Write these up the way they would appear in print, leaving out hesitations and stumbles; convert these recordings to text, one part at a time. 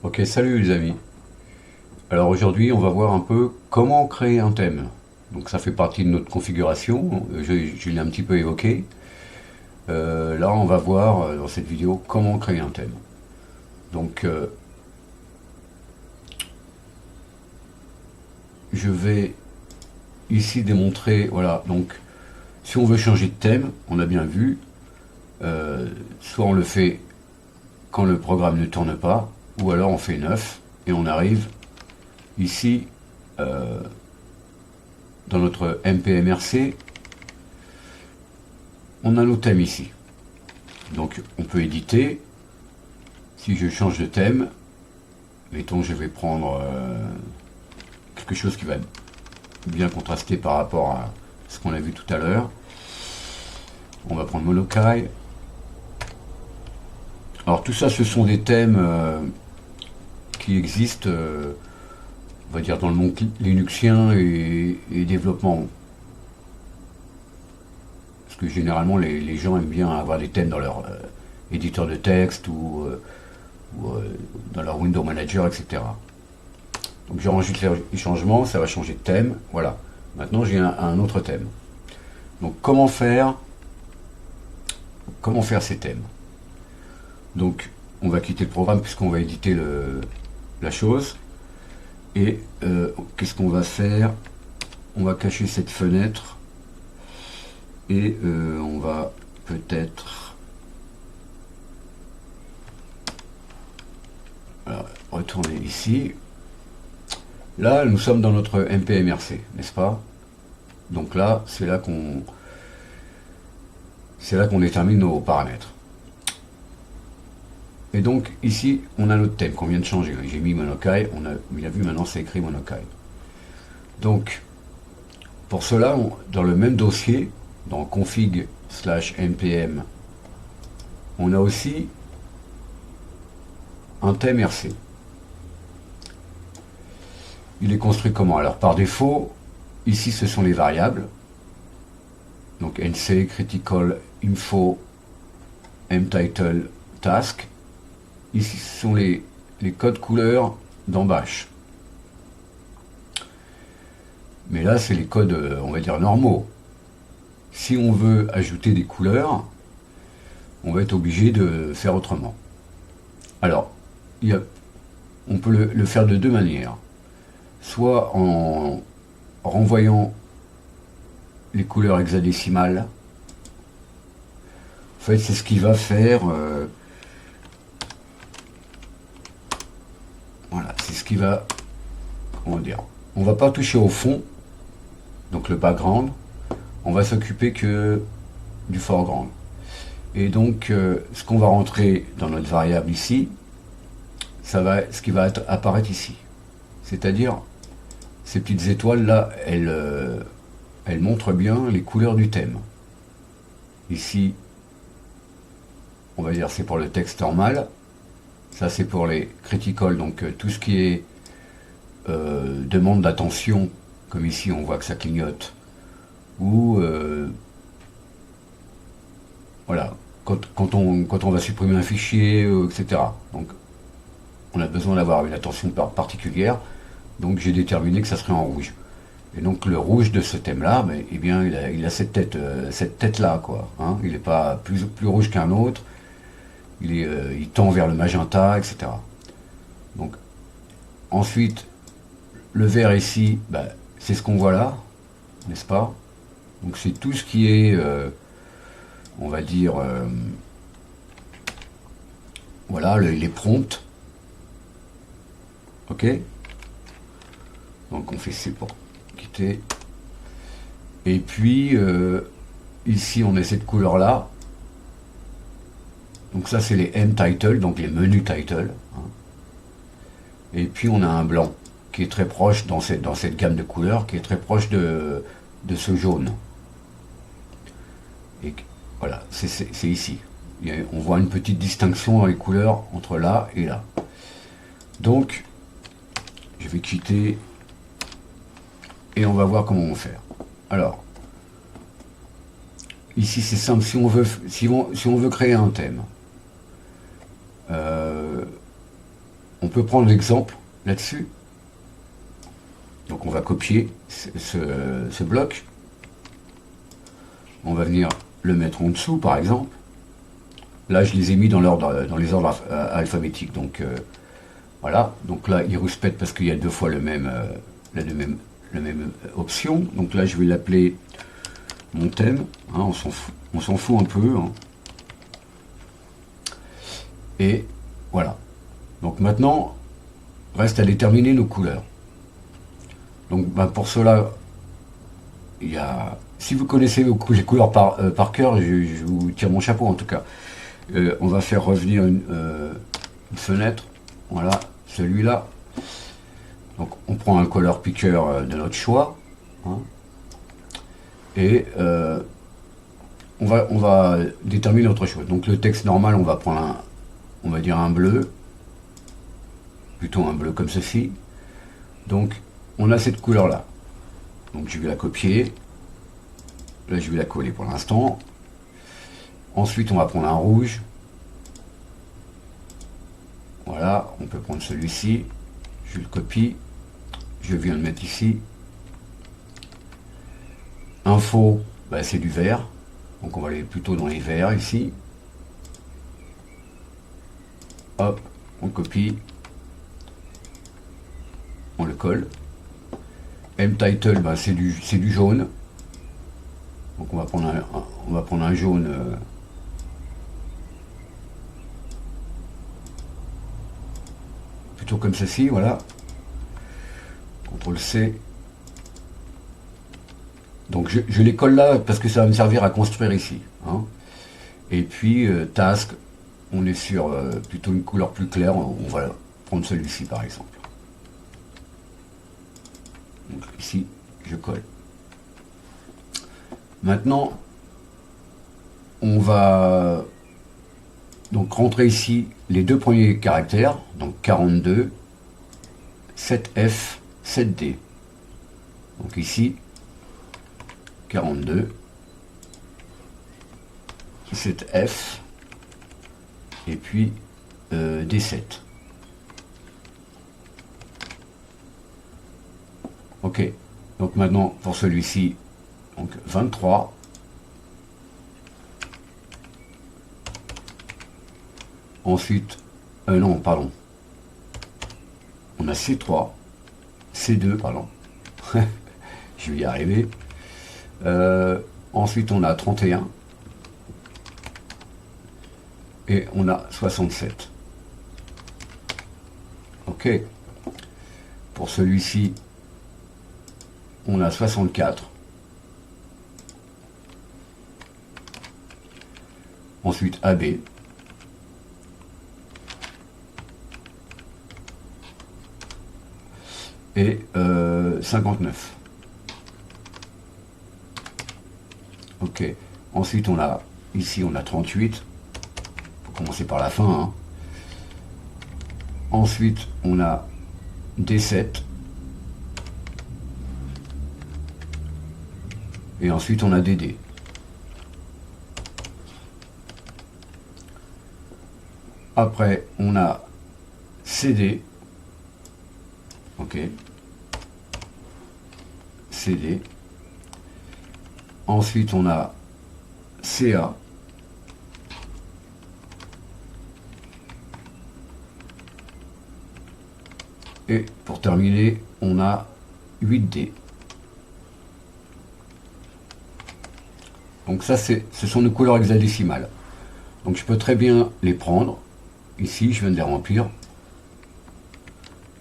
Ok, salut les amis. Alors aujourd'hui, on va voir un peu comment créer un thème. Donc ça fait partie de notre configuration, je l'ai un petit peu évoqué. Là, on va voir dans cette vidéo comment créer un thème. Donc je vais ici démontrer, voilà, donc si on veut changer de thème, on a bien vu, soit on le fait quand le programme ne tourne pas, ou alors on fait neuf et on arrive ici dans notre MPMRC, on a nos thèmes ici. Donc on peut éditer. Si je change de thème, mettons je vais prendre quelque chose qui va bien contraster par rapport à ce qu'on a vu tout à l'heure. On va prendre Molokai. Alors tout ça, ce sont des thèmes qui existent, on va dire, dans le monde linuxien et développement. Parce que généralement, les gens aiment bien avoir des thèmes dans leur éditeur de texte ou dans leur Window Manager, etc. Donc j'enregistre les changements, ça va changer de thème. Voilà. Maintenant, j'ai un autre thème. Donc comment faire ces thèmes? Donc on va quitter le programme puisqu'on va éditer la chose. Et qu'est-ce qu'on va faire? On va cacher cette fenêtre et on va peut-être retourner ici. Là, nous sommes dans notre MPMRC, n'est-ce pas? Donc là, c'est là qu'on détermine nos paramètres. Et donc ici, on a notre thème qu'on vient de changer. J'ai mis Monokai, on a bien vu, maintenant c'est écrit Monokai. Donc pour cela, dans le même dossier, dans config/npm, on a aussi un thème RC. Il est construit comment? Alors par défaut, ici ce sont les variables. Donc nc, critical, info, mtitle, task. Ici ce sont les codes couleurs dans Bash. Mais là c'est les codes, on va dire, normaux. Si on veut ajouter des couleurs, on va être obligé de faire autrement. Alors, on peut le faire de deux manières. Soit en renvoyant les couleurs hexadécimales. En fait, c'est ce qui va faire... voilà, c'est ce qui va... Comment dire? On va pas toucher au fond, donc le background. On va s'occuper que du foreground. Et donc, ce qu'on va rentrer dans notre variable ici, ça va, ce qui va apparaître ici. C'est-à-dire, ces petites étoiles là, elles montrent bien les couleurs du thème. Ici, on va dire c'est pour le texte normal. Ça c'est pour les critical, donc tout ce qui est demande d'attention, comme ici on voit que ça clignote. Ou voilà, quand on va supprimer un fichier, etc. Donc on a besoin d'avoir une attention particulière. Donc j'ai déterminé que ça serait en rouge. Et donc le rouge de ce thème-là, eh bien, il a cette tête-là, quoi. Hein. Il n'est pas plus rouge qu'un autre. Il tend vers le magenta, etc. Donc ensuite, le vert ici, c'est ce qu'on voit là, n'est-ce pas? Donc c'est tout ce qui est, on va dire, voilà, les prompts. Ok? Donc on fait C pour quitter. Et puis ici on a cette couleur là. Donc ça c'est les M-title, donc les menus title. Hein. Et puis on a un blanc qui est très proche dans cette gamme de couleurs, qui est très proche de ce jaune. Et voilà, c'est ici. On voit une petite distinction dans les couleurs entre là et là. Donc je vais quitter et on va voir comment on va faire. Alors, ici c'est simple, si si on veut créer un thème, on on peut prendre l'exemple là-dessus. Donc on va copier ce bloc. On va venir le mettre en dessous, par exemple. Là, je les ai mis dans l'ordre, dans les ordres alphabétiques. Donc voilà. Donc là, il rouspète parce qu'il y a deux fois la même option. Donc là, je vais l'appeler mon thème. Hein, on s'en fout un peu. Hein. Et voilà. Donc maintenant, reste à déterminer nos couleurs. Donc pour cela, il y a... Si vous connaissez les couleurs par cœur, je vous tire mon chapeau en tout cas. On va faire revenir une fenêtre. Voilà, celui-là. Donc on prend un color picker de notre choix. Hein, et on va déterminer autre chose. Donc le texte normal, on va prendre on va dire un bleu. Plutôt un bleu comme ceci. Donc on a cette couleur là. Donc je vais la copier. Là je vais la coller pour l'instant. Ensuite on va prendre un rouge. Voilà, on peut prendre celui-ci. Je le copie. Je viens le mettre ici. Info, bah, c'est du vert. Donc on va aller plutôt dans les verts ici. Hop, on copie. On le colle. M-Title, bah, c'est du jaune. Donc on va prendre un jaune plutôt comme ceci, voilà. CTRL-C. Donc je les colle là parce que ça va me servir à construire ici. Hein. Et puis task, on est sur plutôt une couleur plus claire, on va prendre celui-ci par exemple. Donc ici, je colle. Maintenant, on va donc rentrer ici les deux premiers caractères, donc 42, 7F, 7D. Donc ici, 42, 7F, et puis D7. Ok, donc maintenant pour celui-ci, donc 23. Ensuite, non, pardon. On a C3, C2, pardon. Je vais y arriver. Ensuite, on a 31. Et on a 67. Ok. Pour celui-ci, on a 64. Ensuite AB. Et 59. Ok. Ensuite on a ici on a 38. Pour commencer par la fin. Hein. Ensuite on a D7. Et ensuite on a DD. Après on a CD. Ok. CD. Ensuite on a CA. Et pour terminer, on a 8D. Donc ça, ce sont nos couleurs hexadécimales. Donc je peux très bien les prendre. Ici, je viens de les remplir.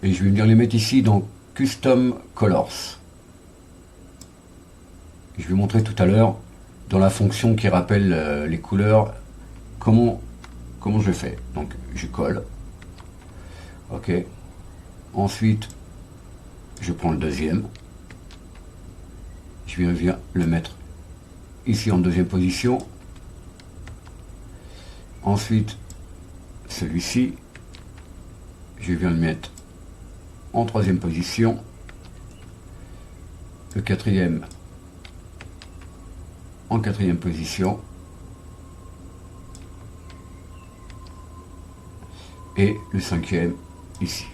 Et je vais venir les mettre ici dans Custom Colors. Je vais montrer tout à l'heure dans la fonction qui rappelle les couleurs comment je fais. Donc je colle. Ok. Ensuite, je prends le deuxième. Je viens le mettre ici en deuxième position. Ensuite, celui-ci, je viens le mettre en troisième position. Le quatrième en quatrième position. Et le cinquième ici.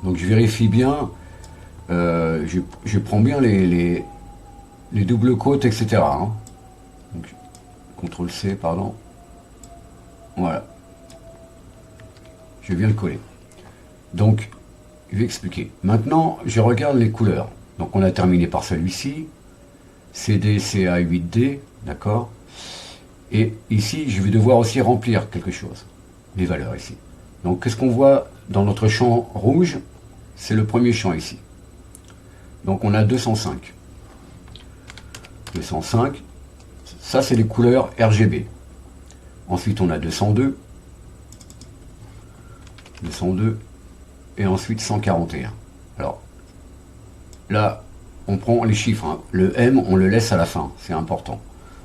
Donc je vérifie bien, je prends bien les doubles côtes, etc. hein. Donc, CTRL C, pardon. Voilà. Je viens le coller. Donc, je vais expliquer. Maintenant, je regarde les couleurs. Donc, on a terminé par celui-ci. CD, CA, 8D, d'accord. Et ici, je vais devoir aussi remplir quelque chose. Les valeurs ici. Donc, qu'est-ce qu'on voit dans notre champ rouge? C'est le premier champ ici. Donc, on a 205. 205. Ça, c'est les couleurs RGB. Ensuite, on a 202. 202. Et ensuite, 141. Alors, là, on prend les chiffres. hein. Le M, on le laisse à la fin. C'est important.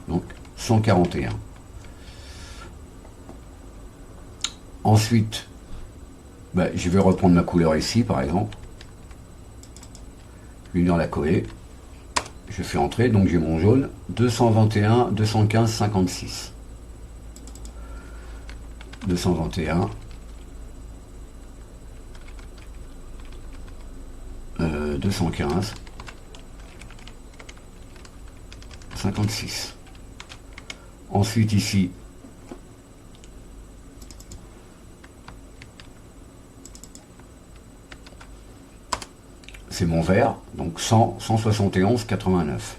Donc, 141. Ensuite, je vais reprendre ma couleur ici, par exemple. L'union la coller. Je fais entrer, donc j'ai mon jaune. 221, 215, 56. 221. 215. 56. Ensuite ici, c'est mon vert, donc 100, 171, 89.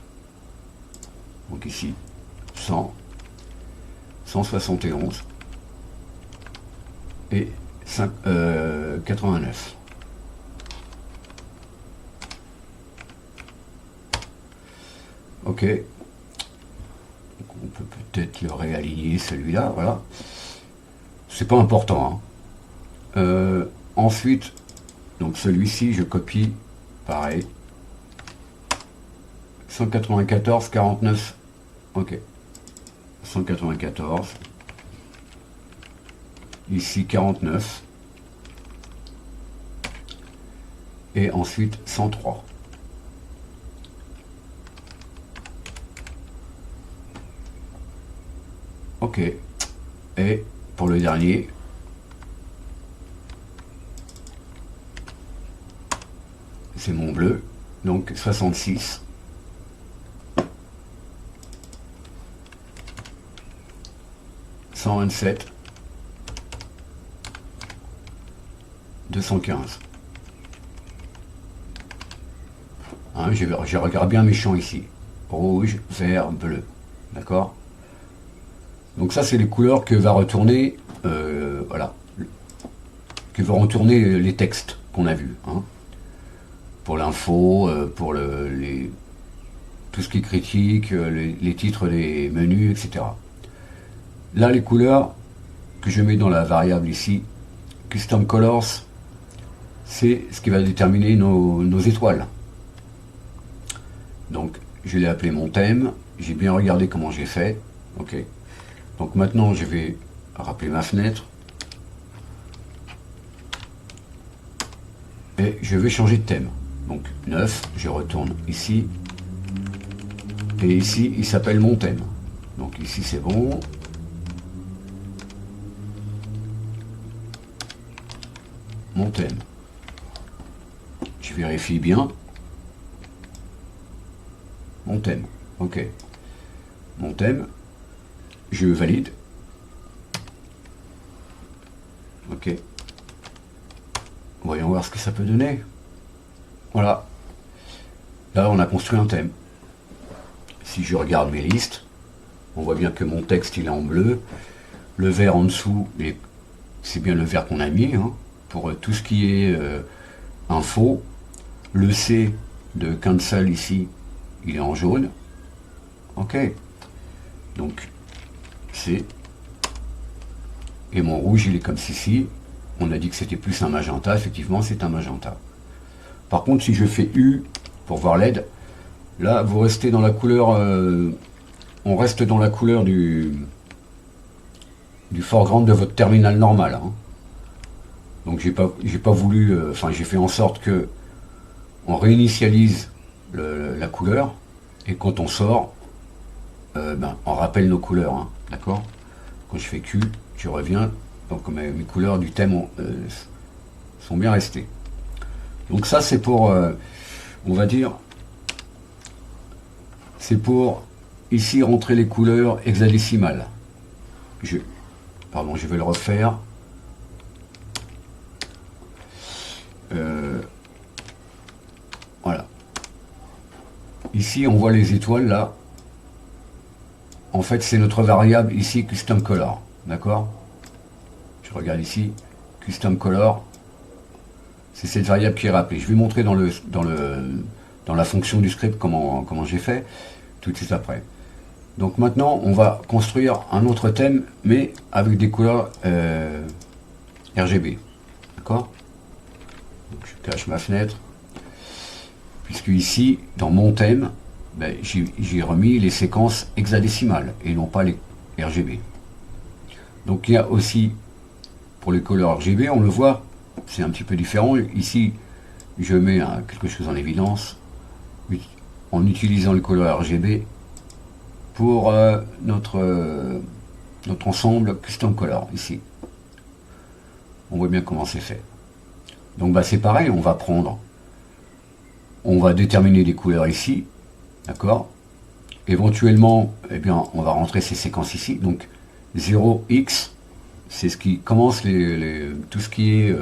Donc ici, 100, 171 et 89. Ok. Donc on peut peut-être le réaligner celui-là, voilà. C'est pas important. hein. Ensuite, donc celui-ci, je copie, pareil. 194, 49. Ok. 194. Ici 49. Et ensuite 103. Ok. Et pour le dernier, c'est mon bleu, donc 66. 127. 215. Hein, je regarde bien mes champs ici. Rouge, vert, bleu. D'accord? Donc ça, c'est les couleurs que va retourner, voilà, que vont retourner les textes qu'on a vus. Hein, pour l'info, pour tout ce qui est critique, les titres des menus, etc. Là, les couleurs que je mets dans la variable ici, Custom Colors, c'est ce qui va déterminer nos étoiles. Donc, je l'ai appelé mon thème. J'ai bien regardé comment j'ai fait. Ok. Donc maintenant, je vais rappeler ma fenêtre. Et je vais changer de thème. Donc 9, je retourne ici. Et ici, il s'appelle mon thème. Donc ici, c'est bon. Mon thème. Je vérifie bien. Mon thème. Ok. Mon thème. Je valide. Ok. Voyons voir ce que ça peut donner. Voilà. Là, on a construit un thème. Si je regarde mes listes, on voit bien que mon texte, il est en bleu. Le vert en dessous, c'est bien le vert qu'on a mis. Hein, pour tout ce qui est info. Le C de cancel ici, il est en jaune. Ok. Donc, C. Et mon rouge, il est comme ceci. On a dit que c'était plus un magenta. Effectivement, c'est un magenta. Par contre, si je fais U pour voir LED, là, vous restez dans la couleur... on reste dans la couleur du foreground de votre terminal normal. Hein. Donc, j'ai pas voulu... Enfin, j'ai fait en sorte que on réinitialise la couleur. Et quand on sort, on rappelle nos couleurs. Hein, d'accord? Quand je fais Q, je reviens, Donc mes couleurs du thème sont bien restées. Donc ça c'est pour, on va dire, c'est pour ici rentrer les couleurs hexadécimales. Pardon, je vais le refaire. Voilà. Ici on voit les étoiles là. En fait c'est notre variable ici custom color. D'accord? Je regarde ici, custom color. C'est cette variable qui est rappelée. Je vais montrer dans la fonction du script comment j'ai fait tout de suite après. Donc maintenant on va construire un autre thème mais avec des couleurs RGB. D'accord? Je cache ma fenêtre. Puisque ici, dans mon thème, ben, j'ai remis les séquences hexadécimales et non pas les RGB. Donc il y a aussi, pour les couleurs RGB, on le voit, c'est un petit peu différent. Ici, je mets quelque chose en évidence en utilisant les couleurs RGB pour notre ensemble custom color ici. On voit bien comment c'est fait. Donc bah, c'est pareil, on va déterminer des couleurs ici, d'accord. Éventuellement, eh bien, on va rentrer ces séquences ici. Donc 0x, c'est ce qui commence tout ce qui est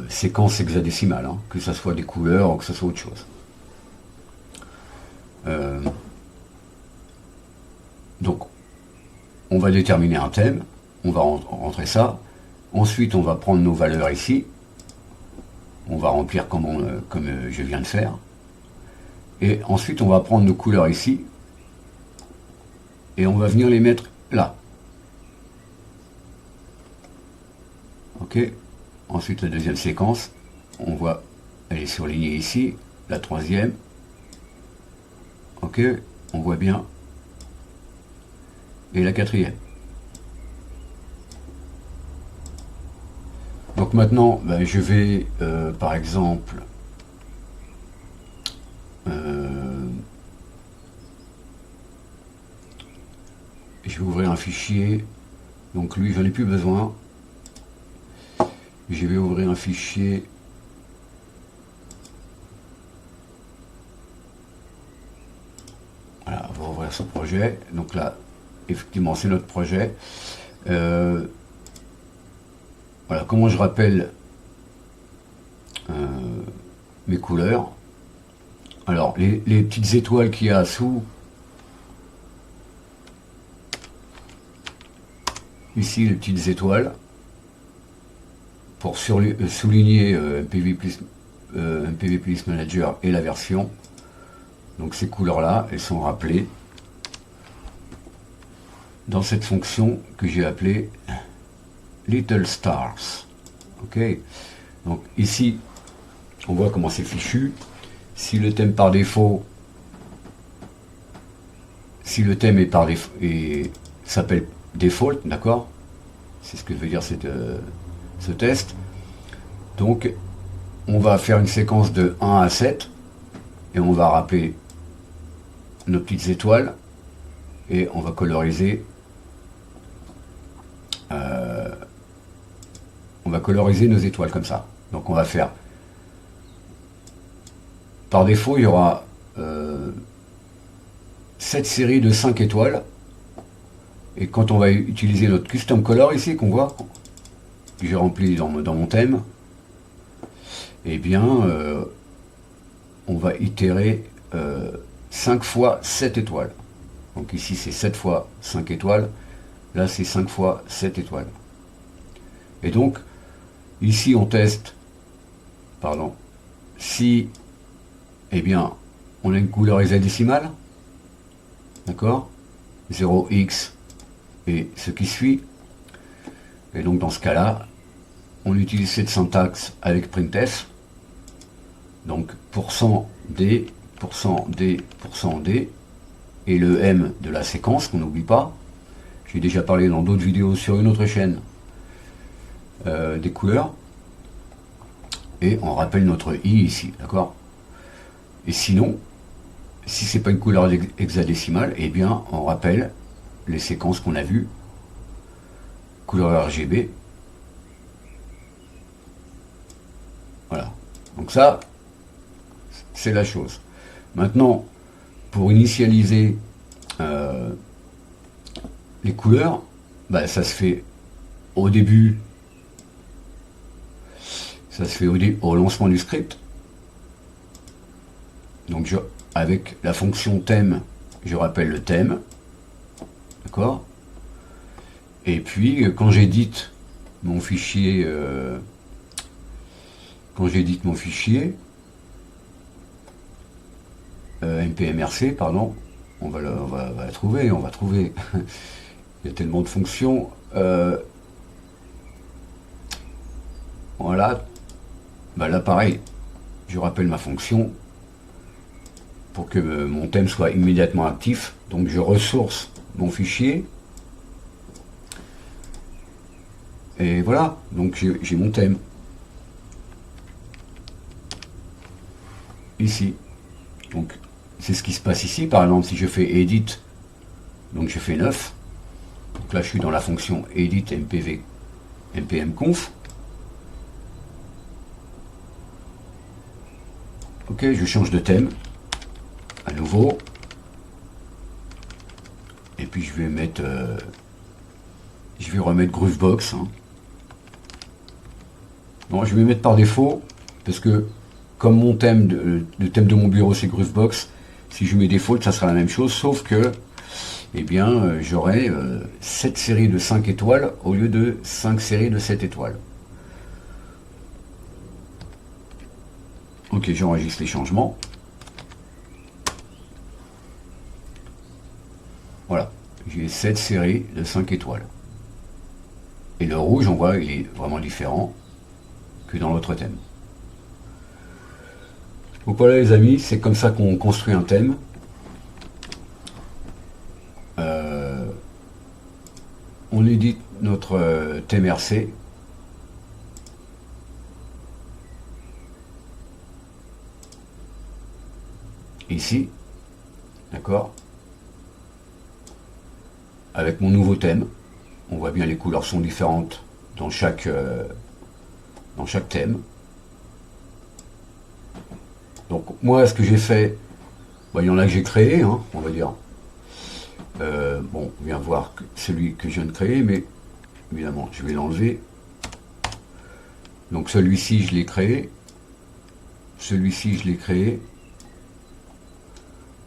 séquence hexadécimale, hein, que ce soit des couleurs ou que ce soit autre chose. Donc, on va déterminer un thème, on va rentrer ça. Ensuite, on va prendre nos valeurs ici. On va remplir comme je viens de faire. Et ensuite, on va prendre nos couleurs ici. Et on va venir les mettre là. Ok. Ensuite, la deuxième séquence, on voit, elle est surlignée ici. La troisième. Ok. On voit bien. Et la quatrième. Donc maintenant, ben, je vais, par exemple, je vais ouvrir un fichier. Donc lui, j'en ai plus besoin. Je vais ouvrir un fichier. Voilà, on va ouvrir ce projet. Donc là, effectivement, c'est notre projet. Voilà, comment je rappelle mes couleurs. Alors, les petites étoiles qu'il y a sous, ici les petites étoiles, pour souligner MPV Plus Manager et la version. Donc ces couleurs-là, elles sont rappelées dans cette fonction que j'ai appelée Little Stars. Ok. Donc ici, on voit comment c'est fichu. Si le thème par défaut, si le thème est par défaut et s'appelle default, d'accord, c'est ce que veut dire ce test. Donc on va faire une séquence de 1 à 7 et on va rappeler nos petites étoiles et on va coloriser nos étoiles comme ça. Donc on va faire, par défaut il y aura 7 séries de 5 étoiles, et quand on va utiliser notre custom color ici qu'on voit, que j'ai rempli dans mon thème, eh bien on va itérer 5 fois 7 étoiles. Donc ici c'est 7 fois 5 étoiles, là c'est 5 fois 7 étoiles. Et donc ici on teste, pardon, si eh bien on a une couleur hexadécimale, d'accord, 0x et ce qui suit. Et donc dans ce cas là on utilise cette syntaxe avec printf, donc %d, %d, %d et le m de la séquence qu'on n'oublie pas. J'ai déjà parlé dans d'autres vidéos sur une autre chaîne des couleurs, et on rappelle notre i ici, d'accord. Et sinon, si c'est pas une couleur hexadécimale, eh bien on rappelle les séquences qu'on a vues couleur RGB. Voilà. Donc ça, c'est la chose. Maintenant, pour initialiser les couleurs, bah, ça se fait au début, ça se fait au lancement du script. Donc avec la fonction thème, je rappelle le thème, d'accord. Et puis quand j'édite mon fichier, npmrc, pardon, on va la trouver, il y a tellement de fonctions. Voilà, bah là pareil, je rappelle ma fonction pour que mon thème soit immédiatement actif. Donc je ressource mon fichier. Et voilà, donc j'ai mon thème. Ici. Donc c'est ce qui se passe ici. Par exemple, si je fais edit, donc je fais 9. Donc là je suis dans la fonction edit npmconf. Ok, je change de thème. À nouveau. Et puis je vais mettre... je vais remettre Groovebox. Hein. Non, je vais mettre par défaut, parce que comme mon thème, le thème de mon bureau c'est Groovebox, si je mets default, ça sera la même chose, sauf que, eh bien, j'aurai 7 séries de 5 étoiles au lieu de 5 séries de 7 étoiles. Ok, j'enregistre les changements. Voilà, j'ai 7 séries de 5 étoiles. Et le rouge, on voit, il est vraiment différent que dans l'autre thème. Donc voilà les amis, c'est comme ça qu'on construit un thème. On édite notre thème RC. Ici, d'accord. Avec mon nouveau thème, on voit bien les couleurs sont différentes dans chaque thème. Donc moi, ce que j'ai fait, bah, il y en a que j'ai créé, hein, on va dire. Bon, on vient voir celui que je viens de créer, mais évidemment, je vais l'enlever. Donc celui-ci, je l'ai créé. Celui-ci, je l'ai créé.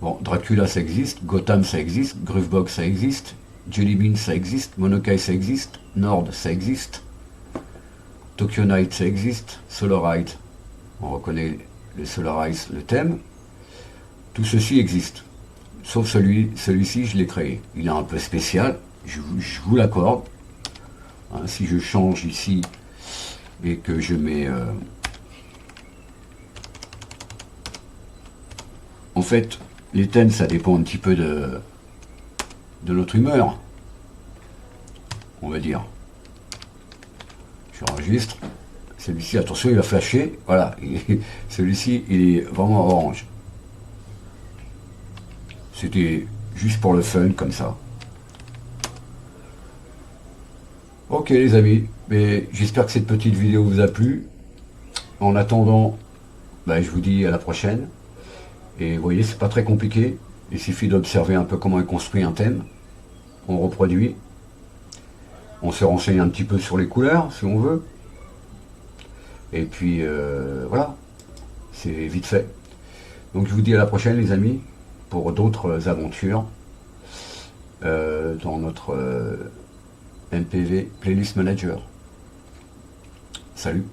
Bon, Dracula, ça existe. Gotham, ça existe. Groovebox, ça existe. Jelly Bean, ça existe. Monokai, ça existe. Nord, ça existe. Tokyo Night, ça existe. Solaride, on reconnaît le Solaride, le thème. Tout ceci existe. Sauf celui-ci, je l'ai créé. Il est un peu spécial, je vous l'accorde. Hein, si je change ici et que je mets... En fait, les thèmes, ça dépend un petit peu de notre humeur, on va dire. J'enregistre. Celui-ci, attention, il va flasher. Voilà, celui-ci, il est vraiment orange. C'était juste pour le fun, comme ça. Ok les amis, mais j'espère que cette petite vidéo vous a plu. En attendant, bah, je vous dis à la prochaine. Et vous voyez, c'est pas très compliqué. Il suffit d'observer un peu comment est construit un thème. On reproduit. On se renseigne un petit peu sur les couleurs, si on veut. Et puis, voilà. C'est vite fait. Donc je vous dis à la prochaine les amis, pour d'autres aventures dans notre MPV Playlist Manager. Salut!